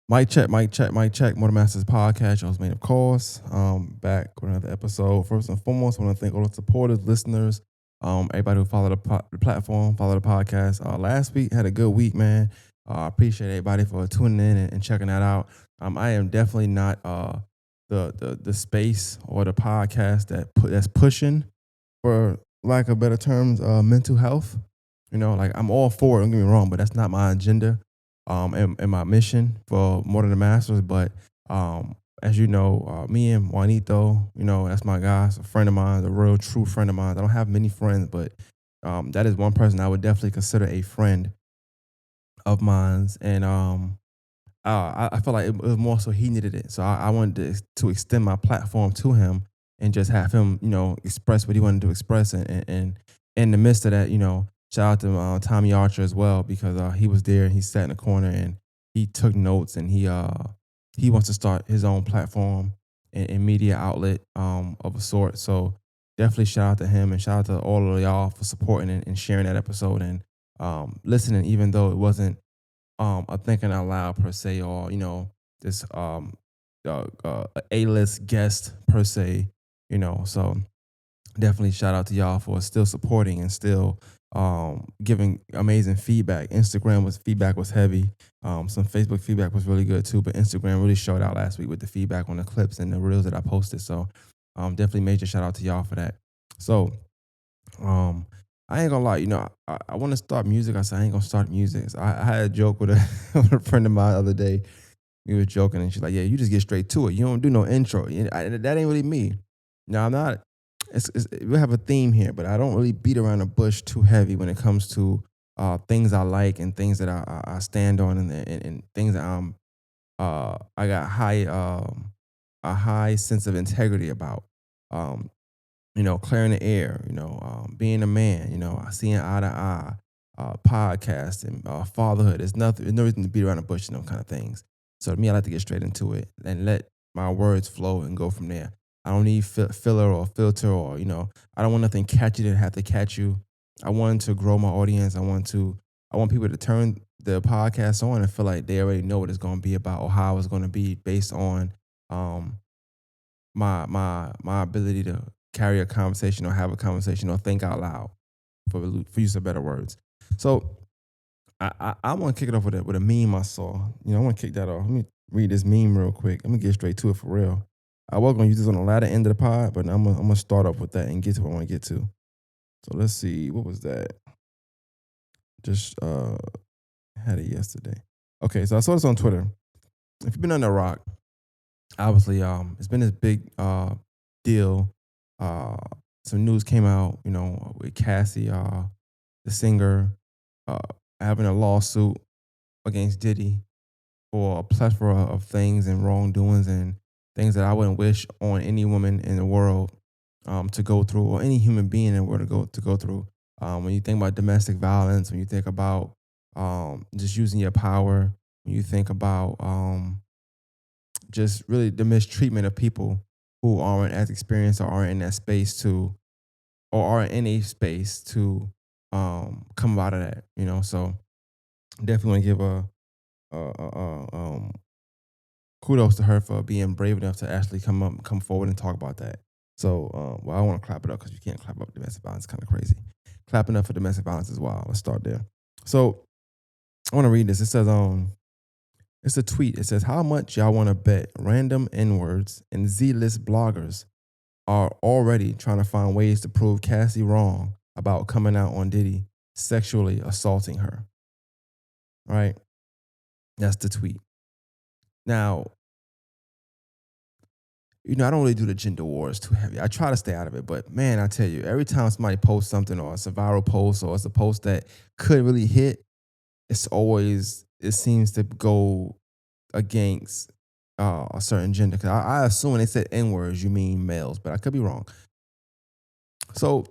Mic check, mic check, mic check. Motor Masters Podcast. Your host, made of course. Back with another episode. First and foremost, I want to thank all the supporters, listeners, everybody who followed the platform, followed the podcast. Last week had a good week, man. I appreciate everybody for tuning in and checking that out. I am definitely not the space or the podcast that's pushing, for lack of better terms, mental health. Like I'm all for it. Don't get me wrong, but that's not my agenda and my mission for More Than the Masters. But as you know, me and Juanito, that's my guy, it's a friend of mine, a real true friend of mine. I don't have many friends, but that is one person I would definitely consider a friend of mine's. And I felt like it was more so he needed it. So I wanted to extend my platform to him and just have him, express what he wanted to express. And in the midst of that, shout out to Tommy Archer as well, because he was there and he sat in the corner and he took notes, and he wants to start his own platform and media outlet of a sort. So definitely shout out to him, and shout out to all of y'all for supporting and sharing that episode and listening, even though it wasn't a thinking out loud per se, or this A-list guest per se. So definitely shout out to y'all for still supporting and still giving amazing feedback. Feedback was heavy. Some Facebook feedback was really good too, but Instagram really showed out last week with the feedback on the clips and the reels that I posted. So definitely major shout out to y'all for that. So um I ain't gonna lie, I want to start music. I said I ain't gonna start music. So I had a joke with a with a friend of mine the other day. We were joking, and she's like, "Yeah, you just get straight to it. You don't do no intro. That ain't really me." No, I'm not. We have a theme here, but I don't really beat around the bush too heavy when it comes to things I like and things that I stand on, and things that I got a high sense of integrity about. Um, clearing the air, being a man, seeing eye to eye, podcasting, fatherhood. There's no reason to beat around the bush and those kind of things. So to me, I like to get straight into it and let my words flow and go from there. I don't need filler or filter, or, I don't want nothing catchy to have to catch you. I want to grow my audience. I want people to turn the podcast on and feel like they already know what it's going to be about, or how it's going to be, based on um, my ability to carry a conversation or have a conversation or think out loud, for use of better words. So I want to kick it off with a meme I saw. I want to kick that off. Let me read this meme real quick. I'm gonna get straight to it for real. I was gonna use this on the latter end of the pod, but I'm gonna start off with that and get to what I want to get to. So let's see, what was that? Just had it yesterday. Okay, so I saw this on Twitter. If you've been under a rock, obviously, it's been this big deal. Some news came out, with Cassie, the singer, uh, having a lawsuit against Diddy for a plethora of things and wrongdoings and things that I wouldn't wish on any woman in the world to go through, or any human being in the world to go through. When you think about domestic violence, when you think about just using your power, when you think about just really the mistreatment of people who aren't as experienced or aren't in that space to, or are in a space to come out of that, So definitely want to give kudos to her for being brave enough to actually come forward and talk about that. So, I want to clap it up, because you can't clap up domestic violence. Kind of crazy. Clapping up for domestic violence as well. Let's start there. So, I want to read this. It says, it's a tweet. It says, "How much y'all want to bet random N-words and Z-list bloggers are already trying to find ways to prove Cassie wrong about coming out on Diddy sexually assaulting her?" Right? That's the tweet. Now, I don't really do the gender wars too heavy. I try to stay out of it, but man, I tell you, every time somebody posts something, or it's a viral post, or it's a post that could really hit, it seems to go against a certain gender. Because I assume when they said N-words, you mean males, but I could be wrong. So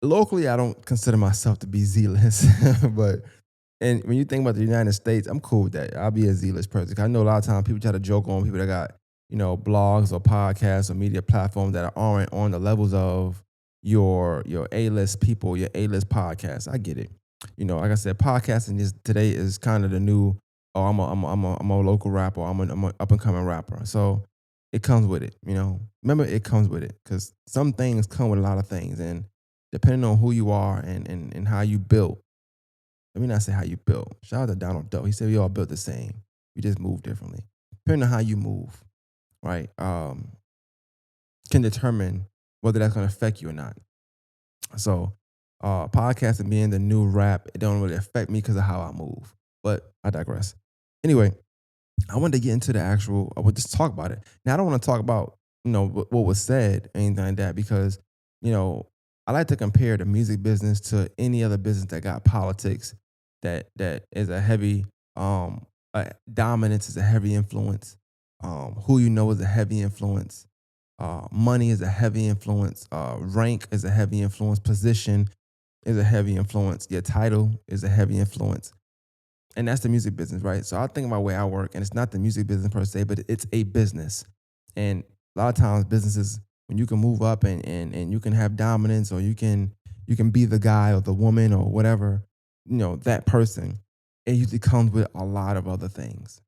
locally, I don't consider myself to be Z-list, but and when you think about the United States, I'm cool with that. I'll be a Z-list person. I know a lot of times people try to joke on people that got, blogs or podcasts or media platforms that aren't on the levels of your A-list people, your A-list podcasts. I get it. Like I said, podcasting today is kind of the new oh, I'm a local rapper, I'm a up and coming rapper. So it comes with it, you know. Remember, it comes with it because some things come with a lot of things, and depending on who you are and how you built. Let me not say how you built. Shout out to Donald Doe. He said we all built the same. We just move differently. Depending on how you move, right, can determine whether that's going to affect you or not. So, podcasting being the new rap, it don't really affect me because of how I move. But I digress. Anyway, I wanted to get into the actual. I would just talk about it. Now I don't want to talk about what was said, anything like that, because you know I like to compare the music business to any other business that got politics, that is a heavy dominance is a heavy influence. Who you know is a heavy influence. Money is a heavy influence. Rank is a heavy influence. Position is a heavy influence. Your title is a heavy influence. And that's the music business, right? So I think about where I work, and it's not the music business per se, but it's a business. And a lot of times, businesses, when you can move up and you can have dominance, or you can be the guy or the woman or whatever, that person, it usually comes with a lot of other things.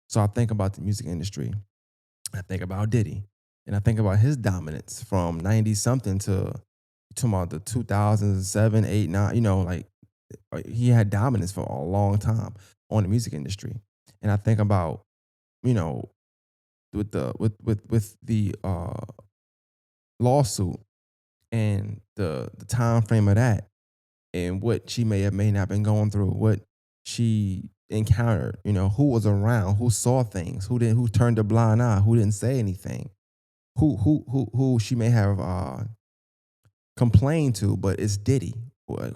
So I think about the music industry. I think about Diddy, and I think about his dominance from 90 something to talking about the 2007, 8, 9, like he had dominance for a long time on the music industry. And I think about, you know, with the lawsuit and the time frame of that, and what she may have may not been going through, what she encountered, who was around, who saw things, who turned a blind eye, who didn't say anything, who she may have complained to, but it's Diddy,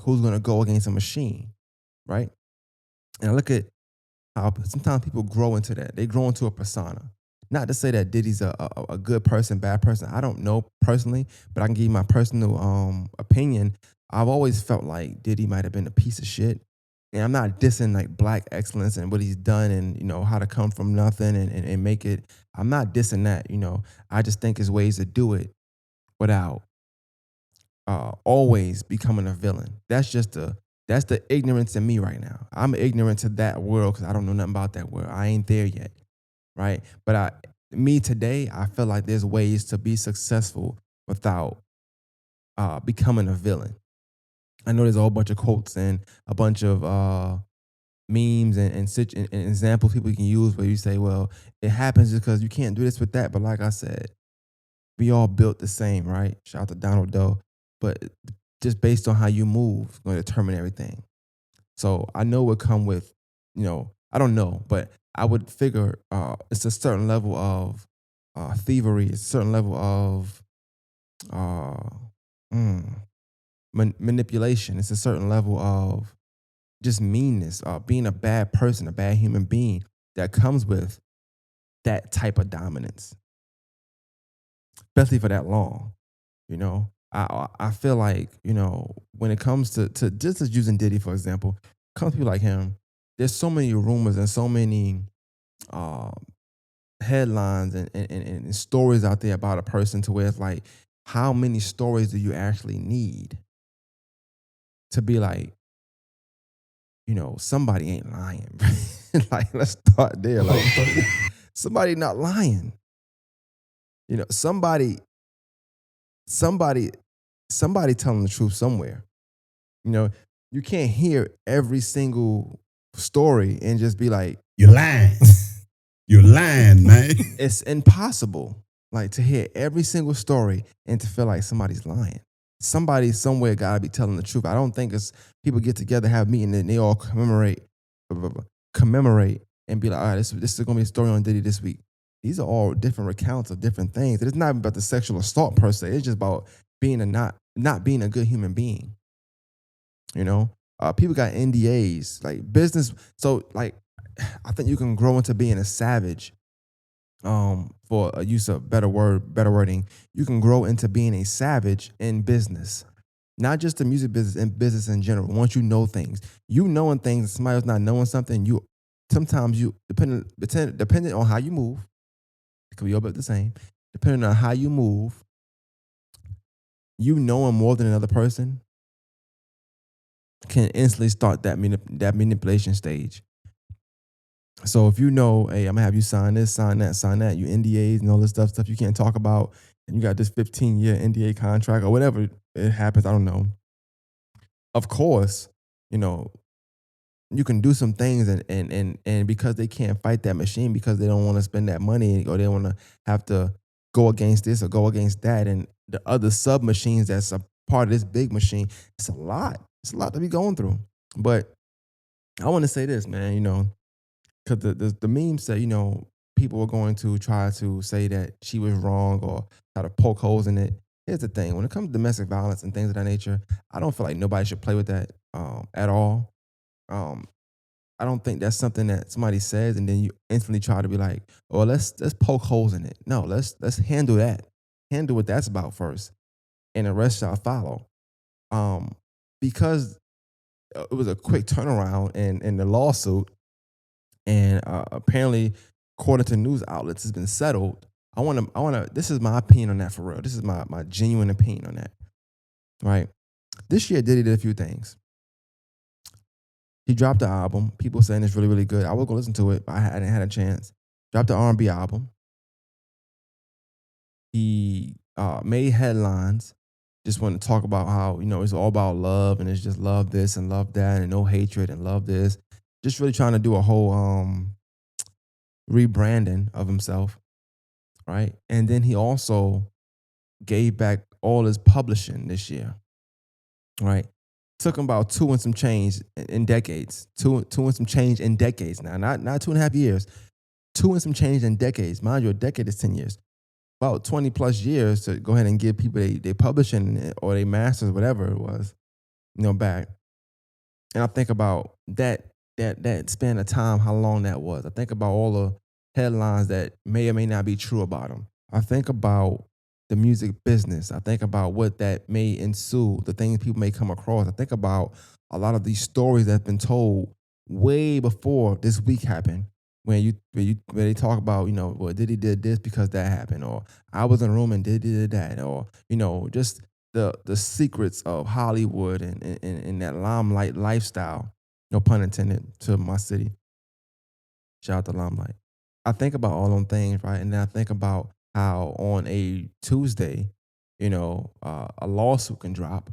who's gonna go against a machine, right? And I look at how sometimes people grow into that. They grow into a persona. Not to say that Diddy's a good person, bad person. I don't know personally, but I can give you my personal opinion. I've always felt like Diddy might have been a piece of shit. And I'm not dissing like black excellence and what he's done, and how to come from nothing and make it. I'm not dissing that. I just think there's ways to do it without always becoming a villain. That's the ignorance in me right now. I'm ignorant to that world because I don't know nothing about that world. I ain't there yet, right? But me today, I feel like there's ways to be successful without becoming a villain. I know there's a whole bunch of quotes and a bunch of memes and examples people can use where you say, well, it happens just because you can't do this with that. But like I said, we all built the same, right? Shout out to Donald Doe. But just based on how you move, is going to determine everything. So I know it would come with, I don't know, but I would figure it's a certain level of thievery, it's a certain level of uh, mm, manipulation, it's a certain level of just meanness, being a bad person, a bad human being that comes with that type of dominance, especially for that long. I feel like when it comes to just as using Diddy for example, comes to people like him. There's so many rumors and so many uh, headlines and stories out there about a person to where it's like, how many stories do you actually need to be like, somebody ain't lying. Like, let's start there. Like, somebody not lying. Somebody, somebody, somebody telling the truth somewhere. You know, you can't hear every single story and just be like, you're lying. You're lying, man. It's impossible, like, to hear every single story and to feel like somebody's lying. Somebody somewhere gotta be telling the truth. I don't think it's people get together, have a meeting, and they all commemorate and be like, all right, this is gonna be a story on Diddy this week. These are all different recounts of different things. It's not about the sexual assault per se. It's just about being a not being a good human being. People got NDAs, like business. So, like, I think you can grow into being a savage. For a use of better wording, you can grow into being a savage in business, not just the music business, in business in general. Once you know things, knowing things, and somebody else not knowing something, you sometimes you depending on how you move, because we all about the same. Depending on how you move, knowing more than another person can instantly start that manipulation stage. So if you know, hey, I'm gonna have you sign this, sign that, you NDAs and all this stuff you can't talk about, and you got this 15-year NDA contract or whatever it happens, I don't know. Of course, you know, you can do some things and because they can't fight that machine because they don't want to spend that money or they want to have to go against this or go against that and the other sub machines that's a part of this big machine, it's a lot to be going through. But I want to say this, man, because the meme said, people were going to try to say that she was wrong or try to poke holes in it. Here's the thing: when it comes to domestic violence and things of that nature, I don't feel like nobody should play with that at all. Um, I don't think that's something that somebody says and then you instantly try to be like, "Oh, let's poke holes in it." No, let's handle that. Handle what that's about first, and the rest shall follow. Um, because it was a quick turnaround in the lawsuit, and apparently, according to news outlets, it's been settled. I want to. This is my opinion on that for real. This is my genuine opinion on that. Right. This year, Diddy did a few things. He dropped the album. People saying it's really, really good. I will go listen to it, but I hadn't had a chance. Dropped the R&B album. He made headlines. Just wanted to talk about how, it's all about love and it's just love this and love that and no hatred and love this. Just really trying to do a whole rebranding of himself, right? And then he also gave back all his publishing this year, right? Took him about two and some change in decades. Two and some change in decades now, not 2.5 years. Two and some change in decades. Mind you, a decade is 10 years. About 20 plus years to go ahead and give people they publishing or they masters, whatever it was, back. And I think about that span of time, how long that was. I think about all the headlines that may or may not be true about him. I think about the music business. I think about what that may ensue, the things people may come across. I think about a lot of these stories that's been told way before this week happened. When they talk about, well, Diddy did this because that happened, or I was in a room and Diddy did that, or just the secrets of Hollywood and that limelight lifestyle. No pun intended to my city. Shout out to Limelight. I think about all them things, right? And then I think about how on a Tuesday, a lawsuit can drop,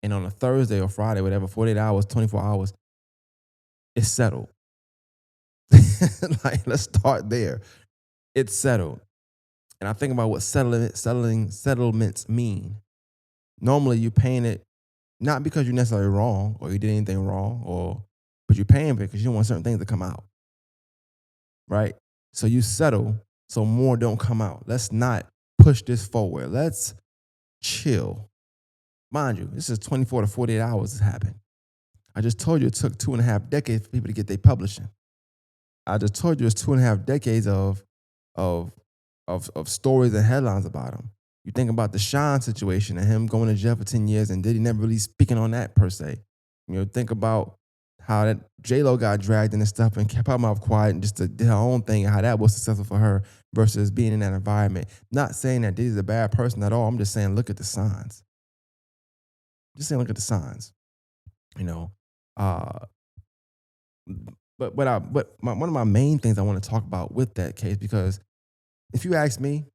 and on a Thursday or Friday, whatever, 48 hours, 24 hours, it's settled. Like, let's start there. It's settled. And I think about what settlements mean. Normally, you're paying it not because you're necessarily wrong or you did anything wrong, but you're paying it because you don't want certain things to come out, right? So you settle so more don't come out. Let's not push this forward. Let's chill. Mind you, this is 24 to 48 hours this happened. I just told you it took 2.5 decades for people to get their publishing. I just told you it's 2.5 decades of of stories and headlines about him. You think about the Sean situation and him going to jail for 10 years and Diddy never really speaking on that per se. Think about how that J-Lo got dragged in and stuff and kept her mouth quiet and just did her own thing and how that was successful for her versus being in that environment. Not saying that Diddy's a bad person at all. I'm just saying look at the signs. Just saying look at the signs. You know. Uh one of my main things I want to talk about with that case, because if you ask me,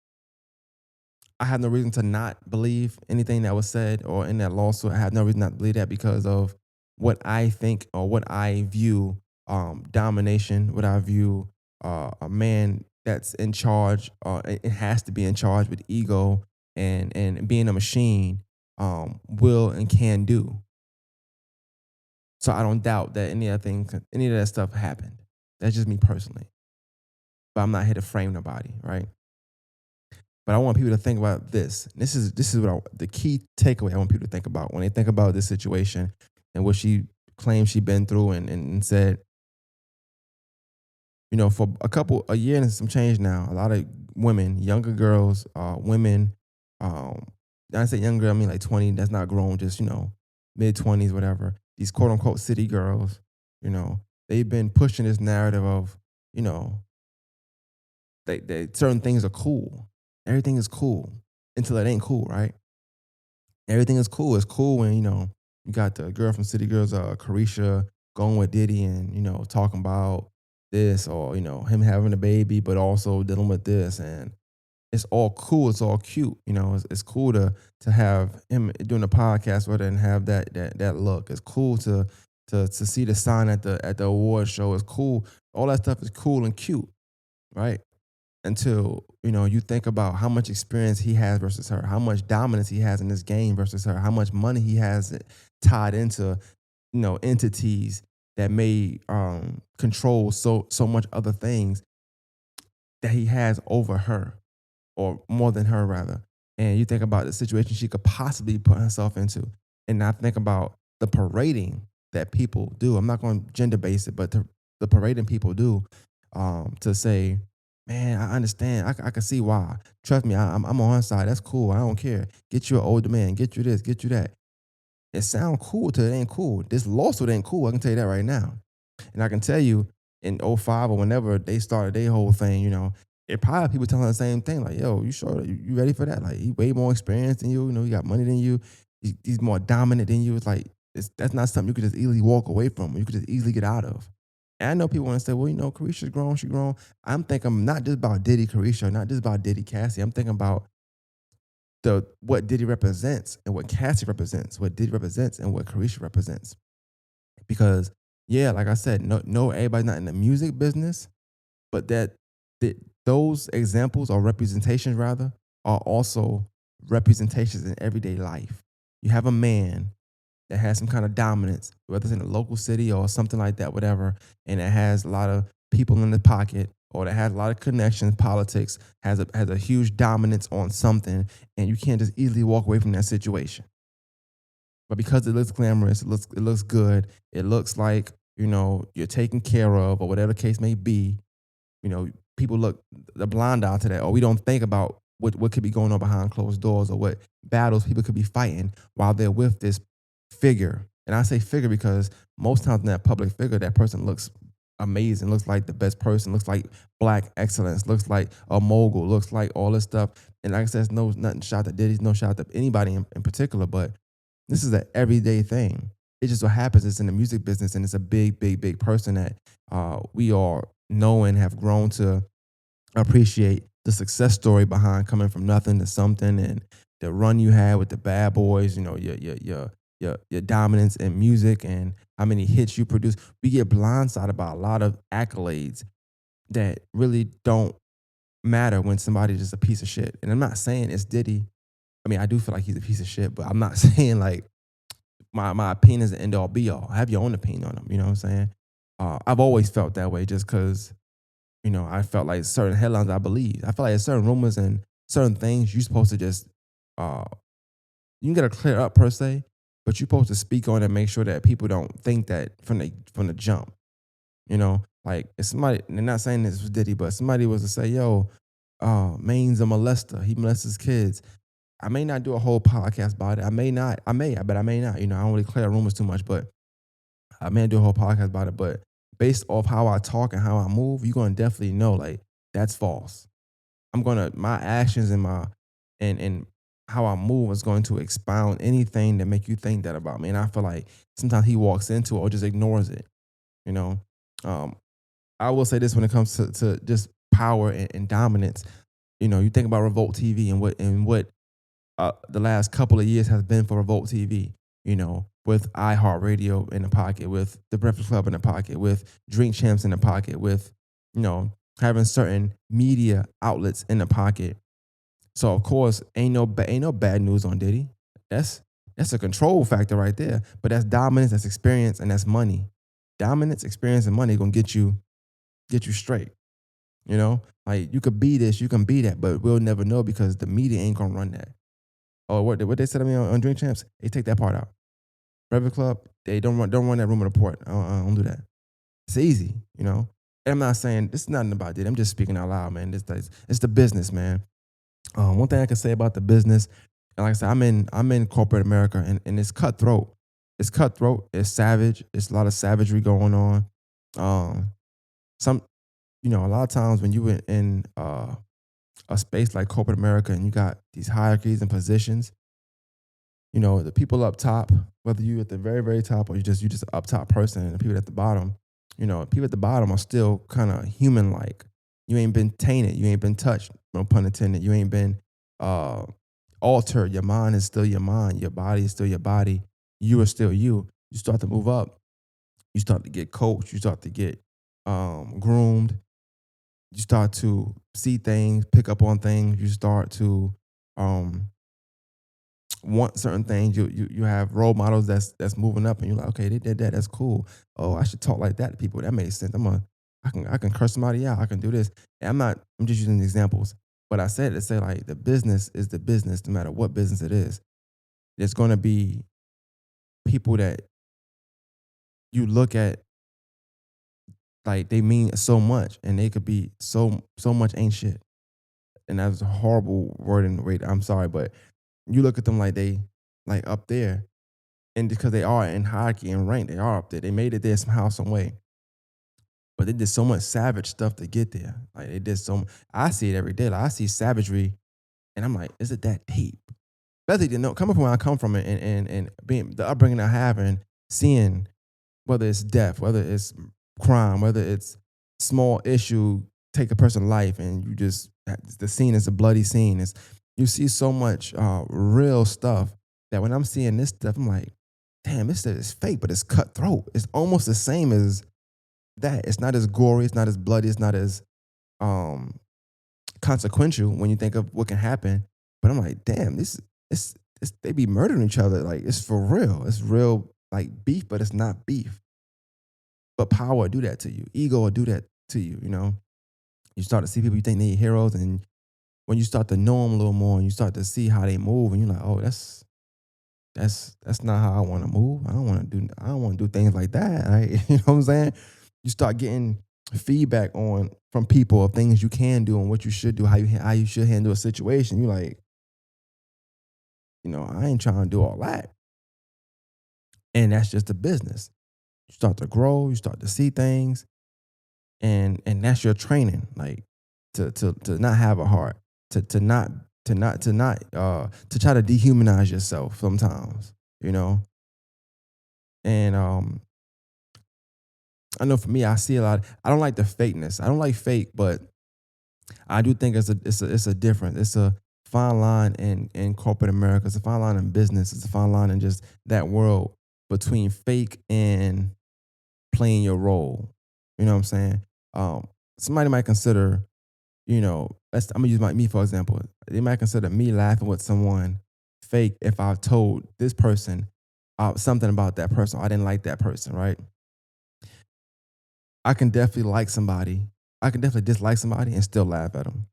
I have no reason to not believe anything that was said or in that lawsuit. I have no reason not to believe that because of what I think or what I view domination, what I view a man that's in charge, it has to be in charge with ego and being a machine, will and can do. So I don't doubt that any of that stuff happened. That's just me personally. But I'm not here to frame nobody, right? But I want people to think about this. This is the key takeaway I want people to think about when they think about this situation and what she claims she's been through and said, for a year and some change now, a lot of women, younger girls, women, when I say young girl, I mean like 20, that's not grown, just, mid 20s, whatever. These quote unquote city girls, you know, they've been pushing this narrative of, you know, they certain things are cool. Everything is cool until it ain't cool, right? Everything is cool. It's cool when, you got the girl from City Girls, Carisha, going with Diddy and, talking about this, or him having a baby, but also dealing with this, and it's all cool. It's all cute. It's cool to have him doing a podcast with it and have that look. It's cool to see the sign at the award show. It's cool. All that stuff is cool and cute, right? Until you think about how much experience he has versus her, how much dominance he has in this game versus her, how much money he has tied into entities that may control so much other things that he has over her, or more than her rather. And you think about the situation she could possibly put herself into, and I think about the parading that people do. I'm not going to gender base it, but the parading people do, to say, man, I understand. I can see why. Trust me, I'm on her side. That's cool. I don't care. Get you an older man. Get you this. Get you that. It sound cool till it ain't cool. This lawsuit ain't cool. I can tell you that right now. And I can tell you in '05 or whenever they started their whole thing, it probably people telling the same thing, like, yo, you sure you ready for that? Like, he way more experienced than you, he got money than you, he's more dominant than you. It's like, that's not something you could just easily walk away from, or you could just easily get out of. And I know people want to say, well, Carisha's grown, she grown. I'm thinking not just about Diddy Carisha, not just about Diddy Cassie. I'm thinking about the what Diddy represents and what Cassie represents, what Diddy represents and what Carisha represents. Because yeah, like I said, no, everybody's not in the music business, but that those examples or representations rather are also representations in everyday life. You have a man that has some kind of dominance, whether it's in a local city or something like that, whatever, and it has a lot of people in the pocket, or that has a lot of connections, politics, has a huge dominance on something, and you can't just easily walk away from that situation. But because it looks glamorous, it looks good, it looks like you're taken care of, or whatever the case may be. People look the blind eye to that, or we don't think about what could be going on behind closed doors, or what battles people could be fighting while they're with this figure. And I say figure because most times in that public figure, that person looks amazing, looks like the best person, looks like black excellence, looks like a mogul, looks like all this stuff. And like I said, no nothing shot at Diddy, no shot at anybody in particular, but this is an everyday thing. It just so happens it's in the music business, and it's a big, big, big person that we all know and have grown to appreciate the success story behind coming from nothing to something, and the run you had with the Bad Boys. Your dominance in music and how many hits you produce. We get blindsided by a lot of accolades that really don't matter when somebody's just a piece of shit. And I'm not saying it's Diddy. I mean, I do feel like he's a piece of shit, but I'm not saying like my opinion is the end all be all. Have your own opinion on him. You know what I'm saying? I've always felt that way, just because I felt like certain headlines I believe. I feel like certain rumors and certain things you're supposed to just uh, you can get a clear up per se, but you're supposed to speak on it and make sure that people don't think that from the jump. Like if somebody, they're not saying this was Diddy, but somebody was to say, yo, Maine's a molester. He molests his kids. I may not do a whole podcast about it. I may not. But I may not. I don't really clear rumors too much, but I may do a whole podcast about it. But based off how I talk and how I move, you're gonna definitely know like that's false. My actions and and how I move is going to expound anything that make you think that about me. And I feel like sometimes he walks into it or just ignores it. You know, um, I will say this when it comes to just power and dominance. You think about Revolt TV and what the last couple of years has been for Revolt TV. With iHeartRadio in the pocket, with the Breakfast Club in the pocket, with Drink Champs in the pocket, with having certain media outlets in the pocket. So of course, ain't no bad news on Diddy. That's a control factor right there. But that's dominance, that's experience, and that's money. Dominance, experience, and money gonna get you straight. Like you could be this, you can be that, but we'll never know because the media ain't gonna run that. Or what they said to me on Drink Champs, they take that part out. Breakfast Club, they don't run that rumor report. I don't do that. It's easy. And I'm not saying this is nothing about it. I'm just speaking out loud, man. It's the business, man. One thing I can say about the business, and like I said, I'm in corporate America, and it's cutthroat. It's cutthroat. It's savage. It's a lot of savagery going on. Um, some, a lot of times when you in a space like corporate America and you got these hierarchies and positions, the people up top, whether you at the very very top or you just an up top person, and the people at the bottom, People at the bottom are still kind of human like. You ain't been tainted, you ain't been touched, no pun intended. You ain't been uh altered. Your mind is still your mind, your body is still your body, you are still you. You start to move up, you start to get coached, you start to get groomed, you start to see things, pick up on things, you start to um want certain things. You have role models that's moving up, and you're like, okay, they did that. That's cool. Oh, I should talk like that to people. That makes sense. I can curse somebody out. I can do this. And I'm not. I'm just using examples. But I said to say like the business is the business, no matter what business it is. There's going to be people that you look at like they mean so much, and they could be so much ain't shit. And that's a horrible word and wait. I'm sorry, but you look at them like they like up there, and because they are in hierarchy and rank, they are up there. They made it there somehow, some way. But they did so much savage stuff to get there. Like they did so. I see it every day. Like I see savagery, and I'm like, is it that deep? Especially coming from where I come from, and being the upbringing I have, and seeing whether it's death, whether it's crime, whether it's small issue take a person's life, and you just the scene is a bloody scene. It's you see so much real stuff that when I'm seeing this stuff, I'm like, damn, this stuff is fake, but it's cutthroat. It's almost the same as that. It's not as gory, it's not as bloody, it's not as um, consequential when you think of what can happen. But I'm like, damn, it's they be murdering each other. Like it's for real. It's real like beef, but it's not beef. But power will do that to you. Ego will do that to you. You start to see people you think they heroes, and when you start to know them a little more, and you start to see how they move, and you're like, oh, that's not how I want to move. I don't want to do things like that. Right? You know what I'm saying? You start getting feedback on from people of things you can do and what you should do, how you should handle a situation. You're like, I ain't trying to do all that. And that's just the business. You start to grow, you start to see things, and that's your training. Like to not have a heart, to try to dehumanize yourself sometimes, you know? And I know for me, I see a lot. I don't like the fakeness. I don't like fake, but I do think it's a difference. It's a fine line in corporate America. It's a fine line in business. It's a fine line in just that world between fake and playing your role. You know what I'm saying? Somebody might consider, I'm gonna use me for example. They might consider me laughing with someone fake if I told this person something about that person. I didn't like that person, right? I can definitely like somebody. I can definitely dislike somebody and still laugh at them.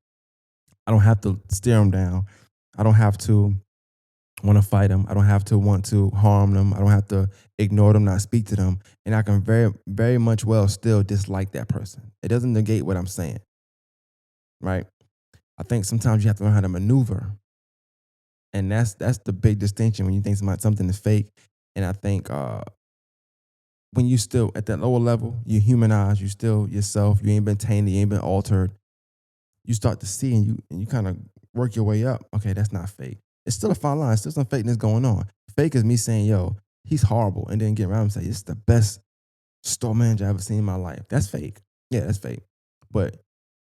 I don't have to stare them down. I don't have to want to fight them. I don't have to want to harm them. I don't have to ignore them, not speak to them. And I can very, very much well still dislike that person. It doesn't negate what I'm saying, right? I think sometimes you have to learn how to maneuver. And that's the big distinction when you think something is fake. And I think when you still at that lower level, you humanize, you still yourself, you ain't been tainted, you ain't been altered. You start to see and you kind of work your way up. Okay, that's not fake. It's still a fine line. Still some fakeness going on. Fake is me saying, yo, he's horrible, and then get around and say, it's the best store manager I ever seen in my life. That's fake. Yeah, that's fake. But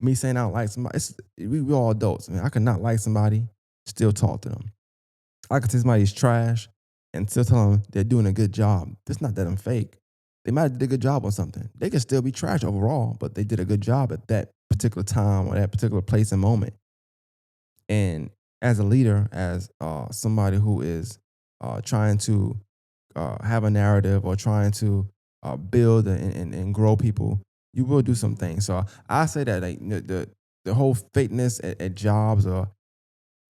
me saying I don't like somebody, we all adults. I mean, I could not like somebody, still talk to them. I could say somebody's trash and still tell them they're doing a good job. It's not that I'm fake. They might have did a good job on something. They could still be trash overall, but they did a good job at that particular time or that particular place and moment. And as a leader, as somebody who is trying to have a narrative or trying to build and grow people, you will do some things. So I say that like the whole fakeness at jobs or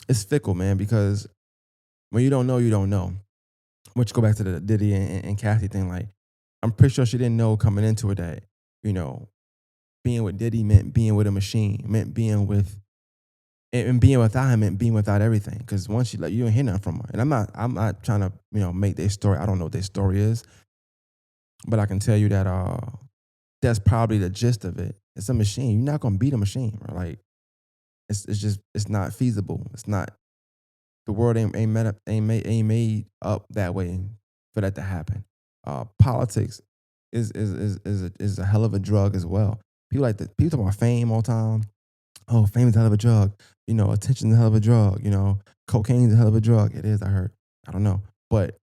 it's fickle, man, because when you don't know, you don't know. Which go back to the Diddy and Kathy thing. Like, I'm pretty sure she didn't know coming into it that, you know, being with Diddy meant being with a machine, meant being with, and being without him meant being without everything. Because once you like, you don't hear nothing from her. And I'm not trying to, make their story. I don't know what their story is, but I can tell you that that's probably the gist of it. It's a machine. You're not gonna beat a machine, bro. Like, it's just it's not feasible. It's not the world ain't made up that way for that to happen. Politics. is a hell of a drug as well. People talk about fame all the time. Oh, fame is a hell of a drug. Attention is a hell of a drug. Cocaine is a hell of a drug. It is, I heard. I don't know. But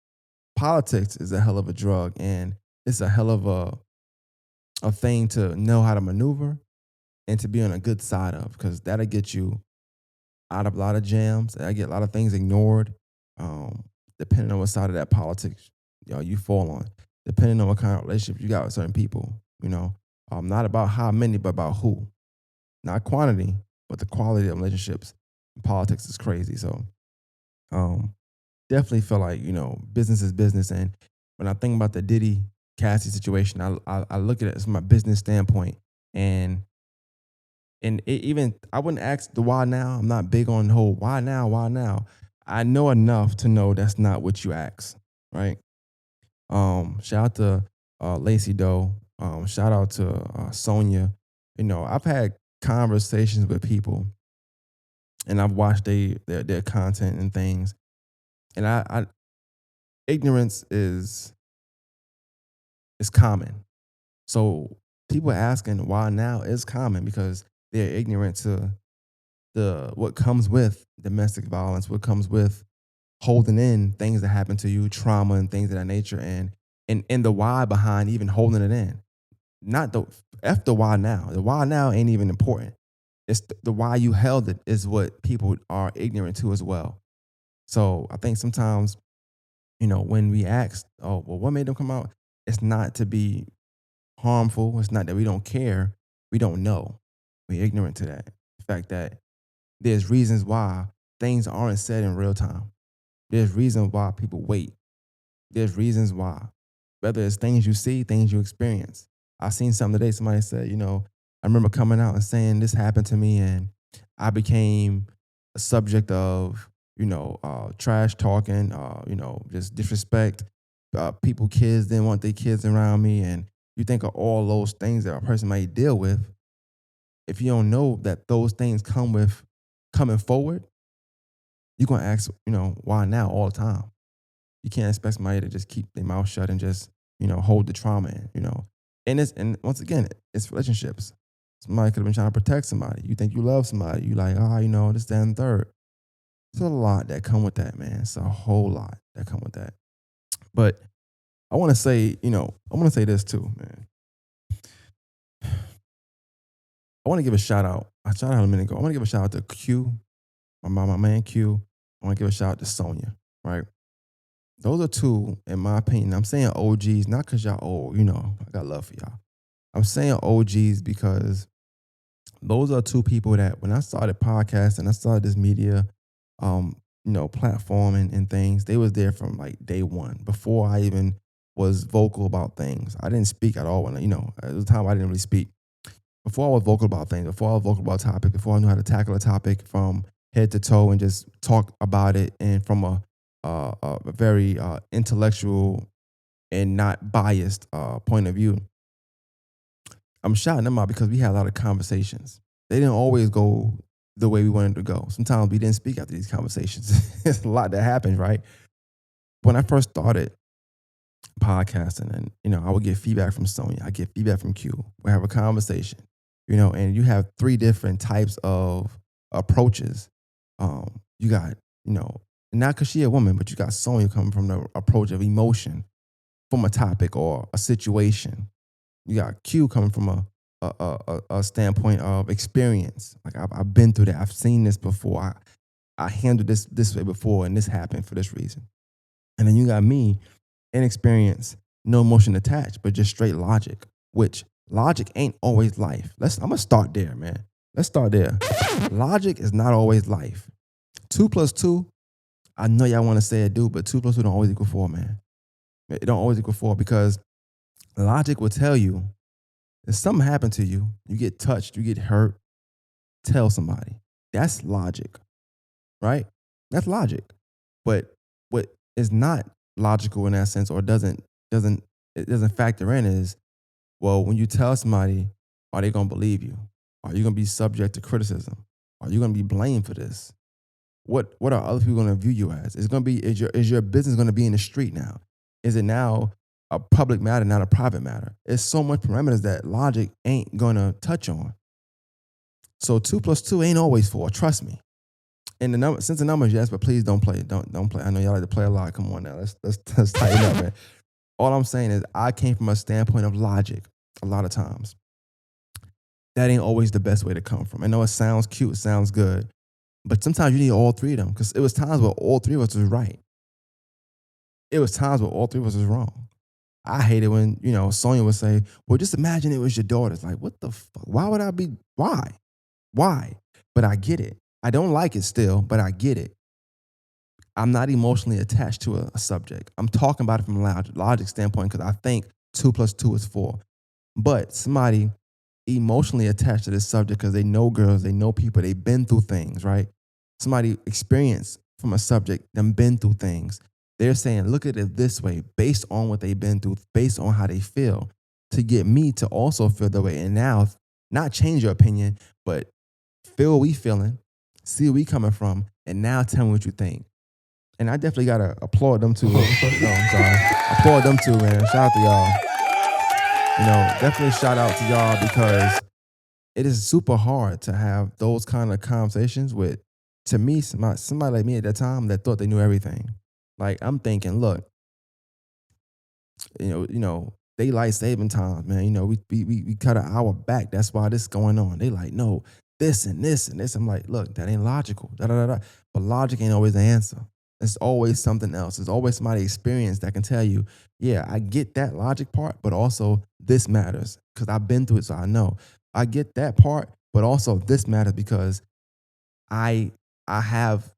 politics is a hell of a drug, and it's a hell of a thing to know how to maneuver and to be on a good side of, because that'll get you out of a lot of jams. I get a lot of things ignored, um, depending on what side of that politics you fall on, depending on what kind of relationship you got with certain people. Not about how many, but about who. Not quantity, but the quality of relationships. Politics is crazy. So um, definitely feel like business is business. And when I think about the Diddy Cassie situation, I look at it from my business standpoint, and even I wouldn't ask the why now. I'm not big on the whole why now, why now. I know enough to know that's not what you ask, right? Shout out to Lacey Doe. Shout out to Sonia. I've had conversations with people, and I've watched their content and things, and I ignorance is common. So people asking why now is common because they're ignorant to the what comes with domestic violence, what comes with holding in things that happen to you, trauma and things of that nature, and the why behind even holding it in. Not the F the why now. The why now ain't even important. It's the why you held it is what people are ignorant to as well. So I think sometimes, when we ask, oh, well, what made them come out? It's not to be harmful. It's not that we don't care. We don't know. We're ignorant to that. The fact that there's reasons why things aren't said in real time. There's reasons why people wait. There's reasons why. Whether it's things you see, things you experience. I seen something today. Somebody said, I remember coming out and saying this happened to me, and I became a subject of, trash talking, just disrespect. People, kids didn't want their kids around me, and you think of all those things that a person might deal with. If you don't know that those things come with coming forward, you're gonna ask, why now all the time. You can't expect somebody to just keep their mouth shut and just, hold the trauma in. And once again, it's relationships. Somebody could have been trying to protect somebody. You think you love somebody. You like, this, that, and third. There's a lot that come with that, man. It's a whole lot that come with that. But I want to say, I want to say this too, man. I want to give a shout out. I shouted out a minute ago. I want to give a shout out to Q, my man Q. I want to give a shout out to Sonia, right? Those are two, in my opinion. I'm saying OGs, not because y'all old, I got love for y'all. I'm saying OGs because those are two people that when I started podcasting, I started this media, platform and things, they was there from like day one, before I even was vocal about things. I didn't speak at all when, at the time I didn't really speak. Before I was vocal about things, before I was vocal about topic, before I knew how to tackle a topic from head to toe and just talk about it and from a very intellectual and not biased point of view. I'm shouting them out because we had a lot of conversations. They didn't always go the way we wanted to go. Sometimes we didn't speak after these conversations. It's a lot that happens, right? When I first started podcasting, and I would get feedback from Sonya, I get feedback from Q. We have a conversation, and you have three different types of approaches. You got, not because she a woman, but you got Sonya coming from the approach of emotion from a topic or a situation. You got Q coming from a standpoint of experience. Like I've been through that. I've seen this before. I handled this way before, and this happened for this reason. And then you got me, inexperience, no emotion attached, but just straight logic. Which logic ain't always life. I'm gonna start there, man. Let's start there. Logic is not always life. 2 plus 2. I know y'all want to say it do, but 2 plus 2 don't always equal 4, man. It don't always equal 4 because logic will tell you if something happened to you, you get touched, you get hurt, tell somebody. That's logic, right? That's logic. But what is not logical in that sense, or doesn't factor in is, well, when you tell somebody, are they gonna believe you? Are you gonna be subject to criticism? Are you gonna be blamed for this? What are other people gonna view you as? Is your business gonna be in the street now? Is it now a public matter, not a private matter. It's so much parameters that logic ain't gonna touch on. So 2 plus 2 ain't always 4. Trust me. And the number, since the numbers, yes, but please don't play. Don't play. I know y'all like to play a lot. Come on now, let's tighten up, man. All I'm saying is I came from a standpoint of logic a lot of times. That ain't always the best way to come from. I know it sounds cute, it sounds good, but sometimes you need all three of them because it was times where all three of us was right. It was times where all three of us was wrong. I hate it when, Sonya would say, well, just imagine it was your daughter's. Like, what the fuck? Why would I be? Why? Why? But I get it. I don't like it still, but I get it. I'm not emotionally attached to a subject. I'm talking about it from a logic standpoint because I think 2 plus 2 is 4. But somebody emotionally attached to this subject because they know girls, they know people, they've been through things, right? Somebody experienced from a subject, them been through things. They're saying, look at it this way, based on what they've been through, based on how they feel, to get me to also feel that way. And now, not change your opinion, but feel what we feeling, see where we coming from, and now tell me what you think. And I definitely gotta applaud them too. No, I'm sorry. Applaud them too, man. Shout out to y'all. Definitely shout out to y'all because it is super hard to have those kind of conversations with, to me, somebody like me at that time that thought they knew everything. Like I'm thinking, look, daylight saving times, man. We cut an hour back. That's why this is going on. They like, no, this and this and this. I'm like, look, that ain't logical. Da, da, da, da. But logic ain't always the answer. It's always something else. There's always somebody experienced that can tell you, yeah, I get that logic part, but also this matters because I've been through it, so I know. I get that part, but also this matters because I I have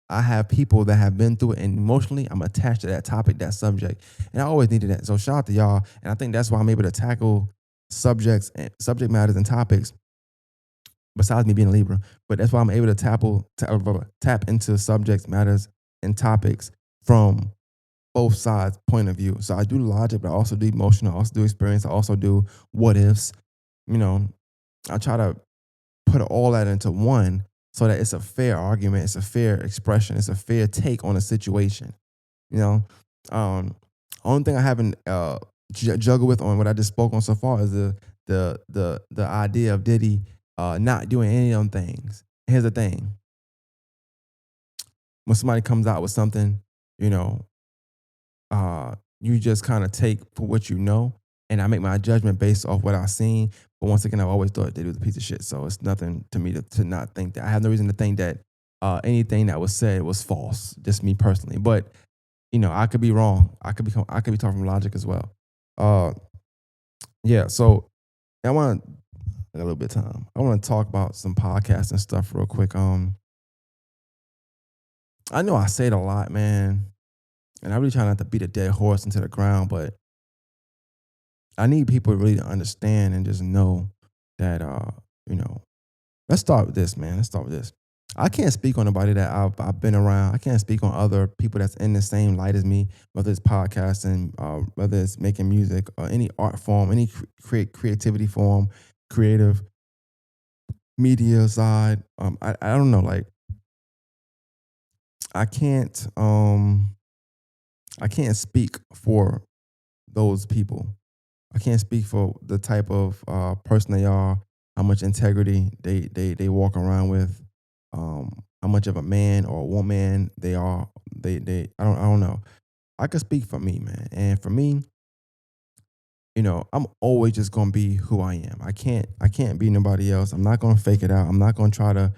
people that have been through it, and emotionally, I'm attached to that topic, that subject, and I always needed that. So shout out to y'all, and I think that's why I'm able to tackle subjects and subject matters and topics. Besides me being a Libra, but that's why I'm able to tap into subjects, matters, and topics from both sides' point of view. So I do logic, but I also do emotional, I also do experience, I also do what ifs. You know, I try to put all that into one so that it's a fair argument, it's a fair expression, it's a fair take on a situation. You know, um, only thing I haven't juggled with on what I just spoke on so far is the idea of Diddy not doing any of them things. Here's the thing: when somebody comes out with something, you know, you just kind of take for what you know, and I make my judgment based off what I've seen. But once again, I've always thought Diddy was a piece of shit, so it's nothing to me to not think that. I have no reason to think that anything that was said was false, just me personally. But I could be wrong. I could be talking from logic as well. Uh, yeah. So I want a little bit of time. I want to talk about some podcasts and stuff real quick. I know I say it a lot, man, and I really try not to beat a dead horse into the ground, but I need people really to understand and just know that you know, let's start with this, man. Let's start with this. I can't speak on nobody that I've been around. I can't speak on other people that's in the same light as me, whether it's podcasting, whether it's making music or any art form, any creativity form, creative media side. I don't know. Like I can't I can't speak for those people. I can't speak for the type of person they are, how much integrity they walk around with, how much of a man or a woman they are. They I don't know. I can speak for me, man, and for me, I'm always just gonna be who I am. I can't be nobody else. I'm not gonna fake it out. I'm not gonna try to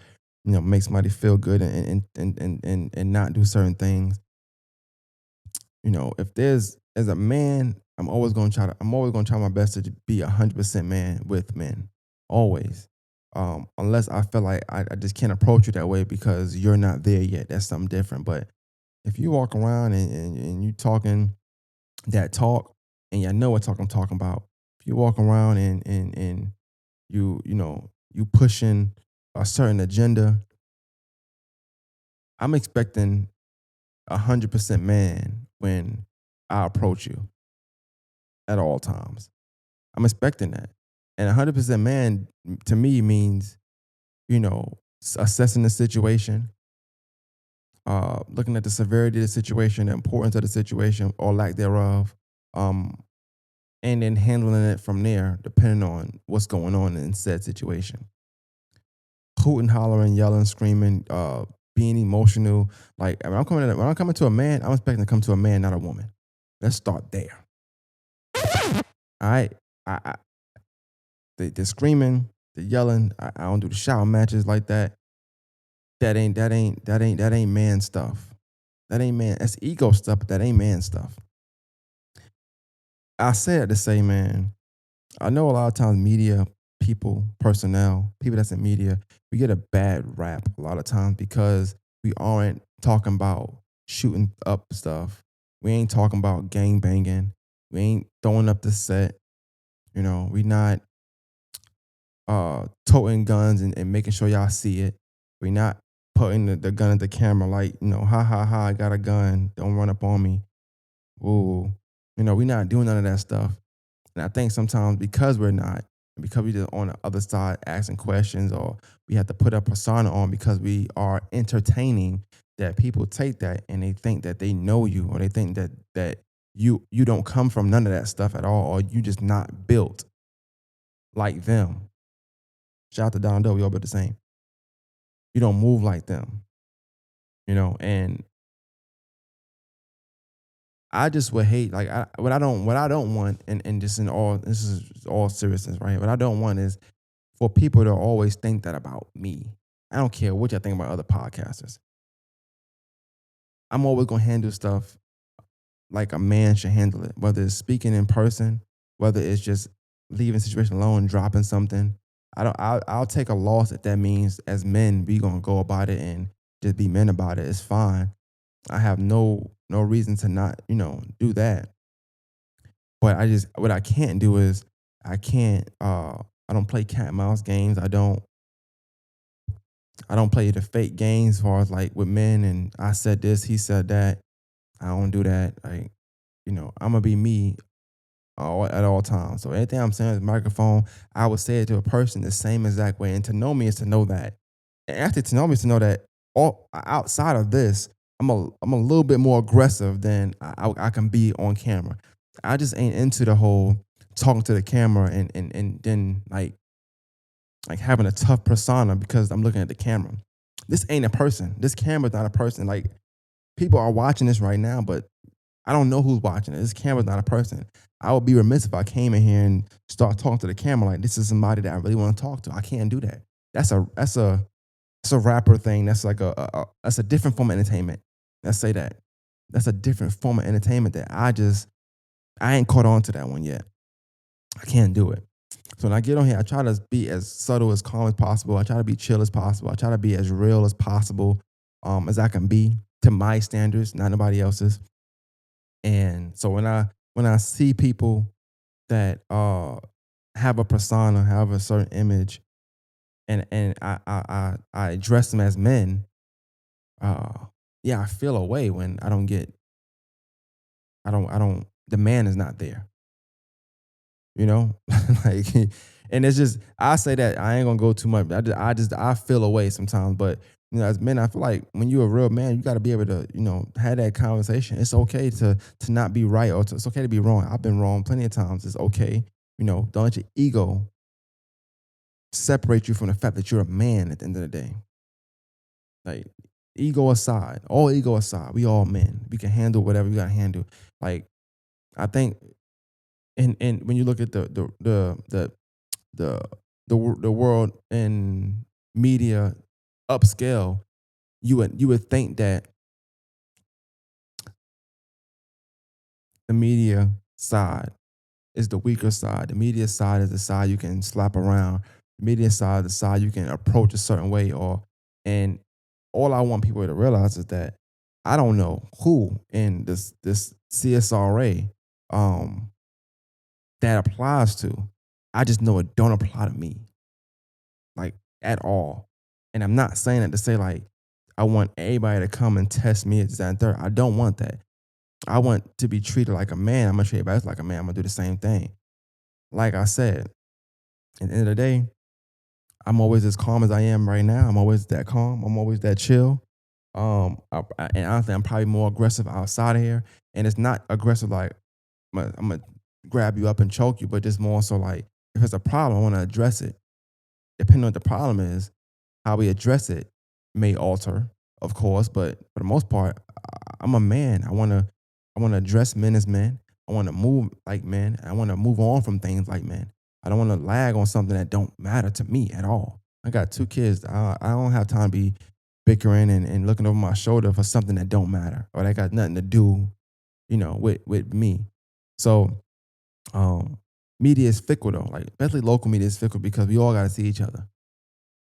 make somebody feel good and not do certain things. If there's as a man, I'm always gonna try my best to be 100% man with men. Always. Unless I feel like I just can't approach you that way because you're not there yet. That's something different. But if you walk around and you talking that talk and you know what talk I'm talking about, if you walk around and you pushing a certain agenda, I'm expecting 100% man when I approach you at all times. I'm expecting that. And 100% man to me means, assessing the situation, looking at the severity of the situation, the importance of the situation or lack thereof, and then handling it from there, depending on what's going on in said situation. Hooting, hollering, yelling, screaming, being emotional. Like when I'm coming to a man, I'm expecting to come to a man, not a woman. Let's start there. All right. I the screaming, the yelling. I don't do the shower matches like that. That ain't man stuff. That ain't man. That's ego stuff, but that ain't man stuff. I said to say, man, I know a lot of times media people, personnel, people that's in media, we get a bad rap a lot of times because we aren't talking about shooting up stuff. We ain't talking about gang banging. We ain't throwing up the set. We not toting guns and making sure y'all see it. We not putting the gun at the camera like, ha ha ha, I got a gun. Don't run up on me. Ooh. We not doing none of that stuff. And I think sometimes because we're not, because we just on the other side asking questions, or we have to put a persona on because we are entertaining, that people take that and they think that they know you, or they think that you don't come from none of that stuff at all, or you just not built like them. Shout out to Don Doe, we all built the same. You don't move like them, and I just would hate, like, what I don't want, and just in all, this is all seriousness, right? What I don't want is for people to always think that about me. I don't care what y'all think about other podcasters. I'm always gonna handle stuff like a man should handle it, whether it's speaking in person, whether it's just leaving the situation alone and dropping something. I'll take a loss if that means as men we gonna go about it and just be men about it. It's fine. I have no reason to not, do that. But what I can't do is I don't play cat and mouse games. I don't play the fake games as far as like with men and I said this, he said that. I don't do that. Like, I'm gonna be me at all times. So anything I'm saying is microphone, I would say it to a person the same exact way. And to know me is to know that. And actually to know me is to know that all outside of this, I'm a little bit more aggressive than I can be on camera. I just ain't into the whole talking to the camera and then like having a tough persona because I'm looking at the camera. This ain't a person. This camera's not a person. Like people are watching this right now, but I don't know who's watching it. This camera's not a person. I would be remiss if I came in here and start talking to the camera like this is somebody that I really want to talk to. I can't do that. That's a rapper thing. That's like that's a different form of entertainment. Let's say that. That's a different form of entertainment that I ain't caught on to that one yet. I can't do it. So when I get on here, I try to be as subtle, as calm as possible. I try to be chill as possible. I try to be as real as possible, as I can be to my standards, not nobody else's. And so when I see people that have a persona, have a certain image, and I address them as men, uh, yeah, I feel a way when I don't the man is not there, you know, like, and it's just I say that I ain't gonna go too much. I feel a way sometimes, but as men, I feel like when you're a real man, you got to be able to have that conversation. It's okay to not be right, or it's okay to be wrong. I've been wrong plenty of times. It's okay, don't let your ego separate you from the fact that you're a man at the end of the day. Like ego aside, all ego aside, we all men. We can handle whatever we got to handle. Like I think, and when you look at the the world and media upscale, you would think that the media side is the weaker side. The media side is the side you can slap around. The media side is the side you can approach a certain way. And all I want people to realize is that I don't know who in this CSRA um, that applies to. I just know it don't apply to me, like at all. And I'm not saying that to say like I want everybody to come and test me at this, that, and third. I don't want that. I want to be treated like a man. I'm gonna treat everybody else like a man. I'm gonna do the same thing. Like I said, at the end of the day, I'm always as calm as I am right now. I'm always that calm. I'm always that chill. And honestly, I'm probably more aggressive outside of here. And it's not aggressive like I'm gonna grab you up and choke you, but just more so like if it's a problem, I want to address it. Depending on what the problem is, how we address it may alter, of course, but for the most part, I'm a man. I wanna address men as men. I wanna move like men. I wanna move on from things like men. I don't wanna lag on something that don't matter to me at all. I got 2 kids. I don't have time to be bickering and looking over my shoulder for something that don't matter or that got nothing to do, with me. So, um, media is fickle though. Like, especially local media is fickle because we all gotta see each other.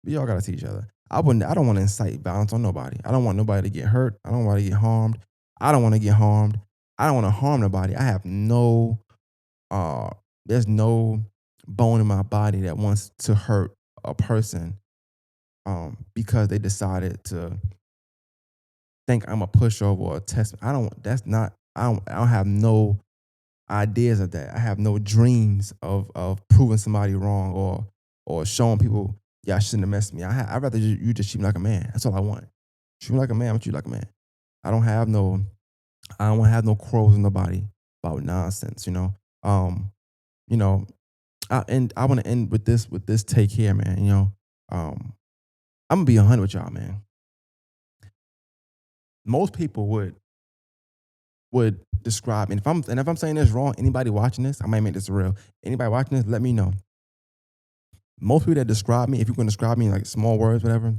We all gotta see each other. I don't want to incite violence on nobody. I don't want nobody to get hurt. I don't want to get harmed. I don't want to get harmed. I don't want to harm nobody. I have no uh there's no bone in my body that wants to hurt a person because they decided to think I'm a pushover or a test. I don't that's not I don't have no ideas of that. I have no dreams of proving somebody wrong or showing people, yeah, I shouldn't have messed with me. I'd rather you just treat me like a man. That's all I want. Treat me like a man. I treat you like a man. I don't have no I don't want to have no quarrels with nobody about nonsense. Um, you know, and I want to end with this take here, man. I'm gonna be 100 with y'all, man. Most people would describe, and if I'm saying this wrong, anybody watching this, I might make this real. Anybody watching this, let me know. Most people that describe me, if you're gonna describe me in like small words, whatever,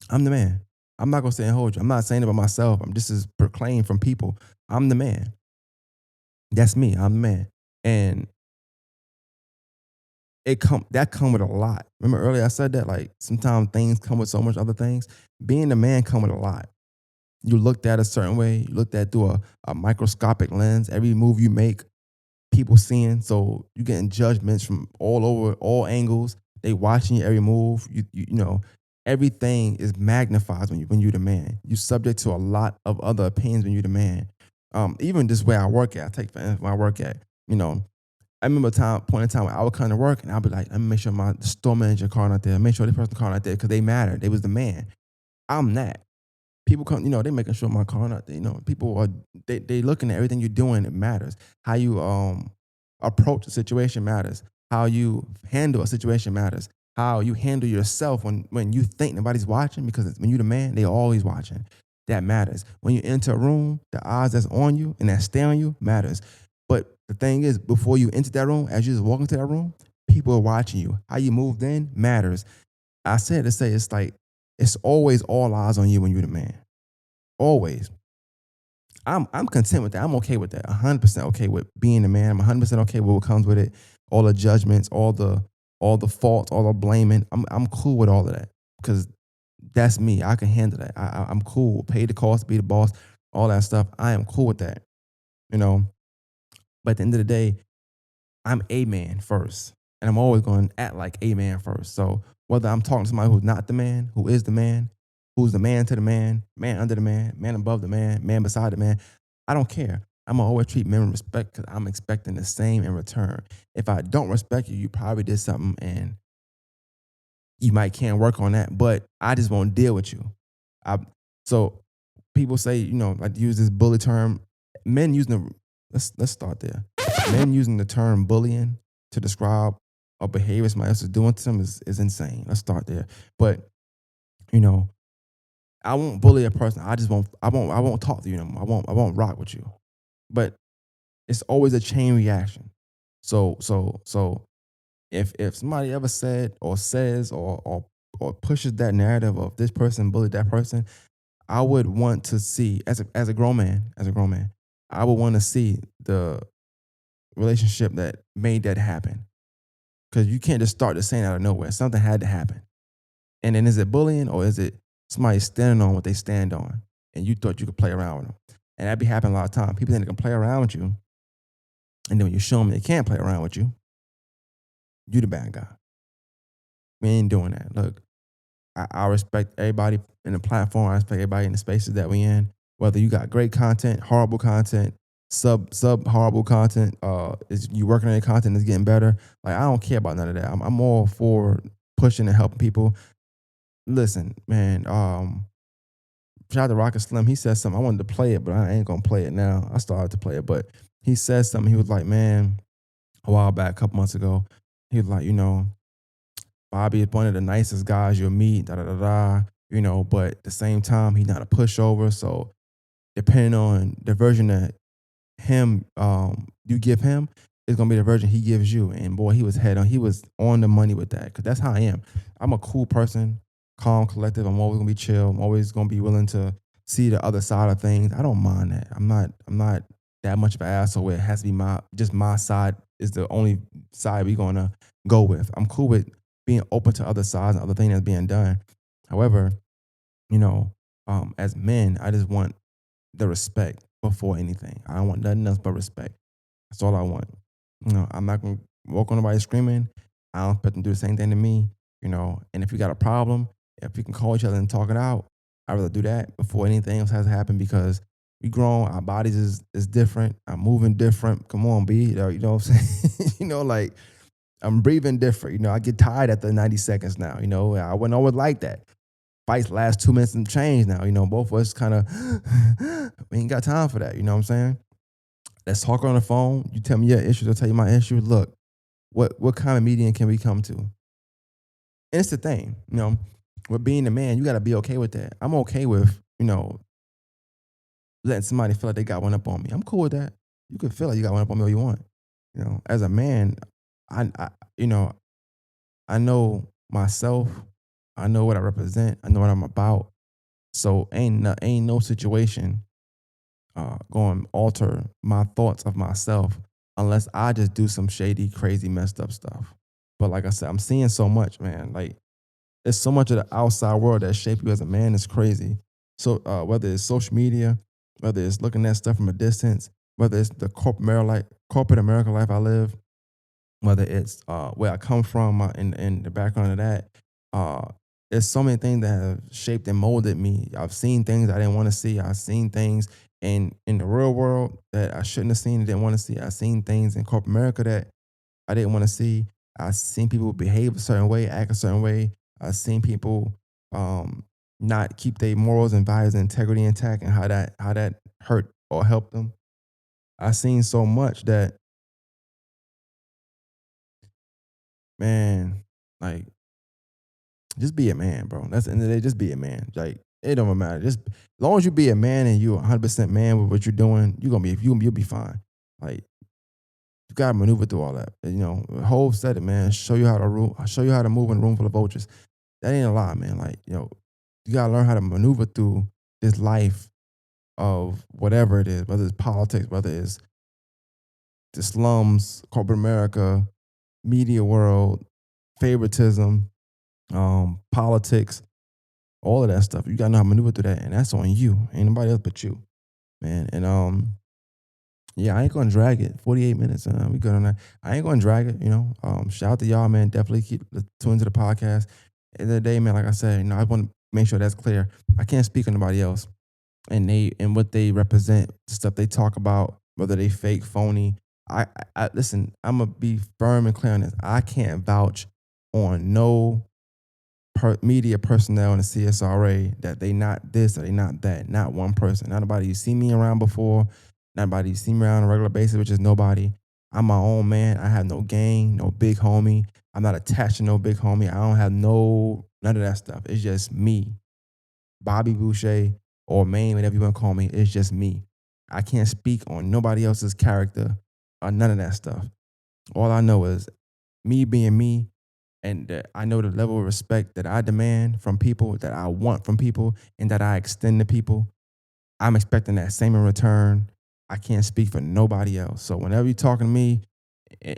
I'm the man. I'm not gonna say and hold you. I'm not saying it about myself. I'm just as proclaimed from people. I'm the man. That's me. I'm the man. And that come with a lot. Remember earlier I said that like sometimes things come with so much other things. Being the man come with a lot. You looked at a certain way. You looked at through a microscopic lens. Every move you make, people seeing. So you getting judgments from all over, all angles. They watching you every move. Everything is magnified when you're the man. You subject to a lot of other opinions when you're the man. Even just where I work at. I take for instance where I work at. You know, I remember point in time when I would come to work and I'd be like, let me make sure my store manager car not there. Make sure this person car not there because they mattered. They was the man. I'm that. People come, they making sure my car not there. People are they looking at everything you're doing. It matters. How you approach a situation matters. How you handle a situation matters. How you handle yourself when you think nobody's watching, because when you're the man, they always watching. That matters. When you enter a room, the eyes that's on you and that stay on you matters. But the thing is, before you enter that room, as you just walk into that room, people are watching you. How you move then matters. I said to say it's like it's always all eyes on you when you're the man. Always. I'm content with that. I'm okay with that. 100% okay with being a man. I'm 100% okay with what comes with it. All the judgments, all the faults, all the blaming. I'm cool with all of that because that's me. I can handle that. I'm cool. Pay the cost, be the boss, all that stuff. I am cool with that. You know. But at the end of the day, I'm a man first, and I'm always going to act like a man first. So whether I'm talking to somebody who's not the man, who is the man, who's the man to the man under the man above the man beside the man, I don't care. I'm gonna always treat men with respect because I'm expecting the same in return. If I don't respect you, you probably did something and you might can't work on that, but I just won't deal with you. I, so people say, like use this bully term. Men using the let's start there. Men using the term bullying to describe a behavior somebody else is doing to them is insane. Let's start there. But you know, I won't bully a person. I won't talk to you no more. I won't rock with you. But it's always a chain reaction. So if somebody ever said or says or pushes that narrative of this person bullied that person, I would want to see as a grown man, I would want to see the relationship that made that happen. Because you can't just start this saying out of nowhere. Something had to happen. And then is it bullying or is it somebody standing on what they stand on? And you thought you could play around with them. And that be happening a lot of times. People think they can play around with you. And then when you show them they can't play around with you, you the bad guy. We ain't doing that. Look, I respect everybody in the platform. I respect everybody in the spaces that we in. Whether you got great content, horrible content, sub horrible content, is you working on your content is getting better. Like I don't care about none of that. I'm all for pushing and helping people. Listen, man. Shout out to Rocket Slim. He said something. I wanted to play it, but I ain't gonna play it now. I started to play it, but he said something. He was like, "Man." a while back, a couple months ago. He was like, Bobby is one of the nicest guys you'll meet, da da da da. But at the same time, he's not a pushover. So depending on the version that him you give him is gonna be the version he gives you. And boy, he was on the money with that. Cause that's how I am. I'm a cool person, calm, collective. I'm always gonna be chill. I'm always gonna be willing to see the other side of things. I don't mind that. I'm not that much of an asshole where it has to be my side is the only side we're gonna go with. I'm cool with being open to other sides and other things that's being done. However, you know, as men, I just want the respect before anything. I don't want nothing else but respect. That's all I want. I'm not gonna walk on nobody screaming. I don't expect them to do the same thing to me. And if you got a problem, if we can call each other and talk it out, I'd rather do that before anything else has to happen because we grown, our bodies is different. I'm moving different. Come on, B. You know what I'm saying? Like I'm breathing different. I get tired after 90 seconds now. I wasn't always like that. Fights last 2 minutes and change now. Both of us kind of we ain't got time for that. You know what I'm saying? Let's talk on the phone. You tell me your issues, I'll tell you my issues. Look, what kind of median can we come to? And it's the thing, with being a man, you gotta be okay with that. I'm okay with, letting somebody feel like they got one up on me. I'm cool with that. You can feel like you got one up on me all you want. As a man, I you know, I know myself, I know what I represent, I know what I'm about. So ain't no situation going to alter my thoughts of myself unless I just do some shady, crazy, messed up stuff. But like I said, I'm seeing so much, man. Like there's so much of the outside world that shape you as a man is crazy. So whether it's social media, whether it's looking at stuff from a distance, whether it's the corporate America life I live, whether it's where I come from in the background of that. Uh, there's so many things that have shaped and molded me. I've seen things I didn't want to see. I've seen things in the real world that I shouldn't have seen and didn't want to see. I've seen things in corporate America that I didn't want to see. I've seen people behave a certain way, act a certain way. I've seen people um, not keep their morals and values and integrity intact and how that hurt or helped them. I've seen so much that, man, like just be a man, bro. That's the end of the day. Just be a man. Like it don't matter. Just as long as you be a man and you 100% man with what you're doing, you'll be fine. Like you gotta maneuver through all that. Hov said it, man. Show you how to move in a room full of vultures. That ain't a lie, man. Like you gotta learn how to maneuver through this life of whatever it is, whether it's politics, whether it's the slums, corporate America, media world, favoritism, politics, all of that stuff. You gotta know how to maneuver through that, and that's on you. Ain't nobody else but you, man. And yeah, I ain't gonna drag it. 48 minutes, we good on that. I ain't gonna drag it. Shout out to y'all, man. Definitely keep tuned to the podcast. At the end of the day, man, like I said, I want to make sure that's clear. I can't speak on nobody else and what they represent, the stuff they talk about, whether they fake, phony. I listen. I'm gonna be firm and clear on this. I can't vouch on no media personnel in the CSRA that they not this or they not that. Not one person. Not nobody you see me around before. Not nobody you see me around on a regular basis, which is nobody. I'm my own man. I have no gang, no big homie. I'm not attached to no big homie. I don't have none of that stuff. It's just me, Bobby Boucher or Maine, whatever you want to call me. It's just me. I can't speak on nobody else's character or none of that stuff. All I know is me being me, and I know the level of respect that I demand from people, that I want from people, and that I extend to people. I'm expecting that same in return. I can't speak for nobody else. So whenever you're talking to me,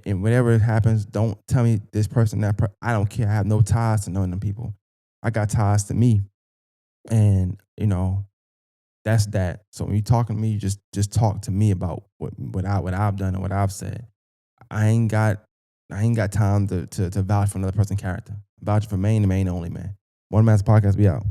and whenever it happens, don't tell me this person, I don't care. I have no ties to none of them people. I got ties to me, and that's that. So when you're talking to me, you just talk to me about what I've done and what I've said. I ain't got I ain't got time to vouch for another person's character. Vouch for Maine, the Maine only, man. One Man's Podcast, we out.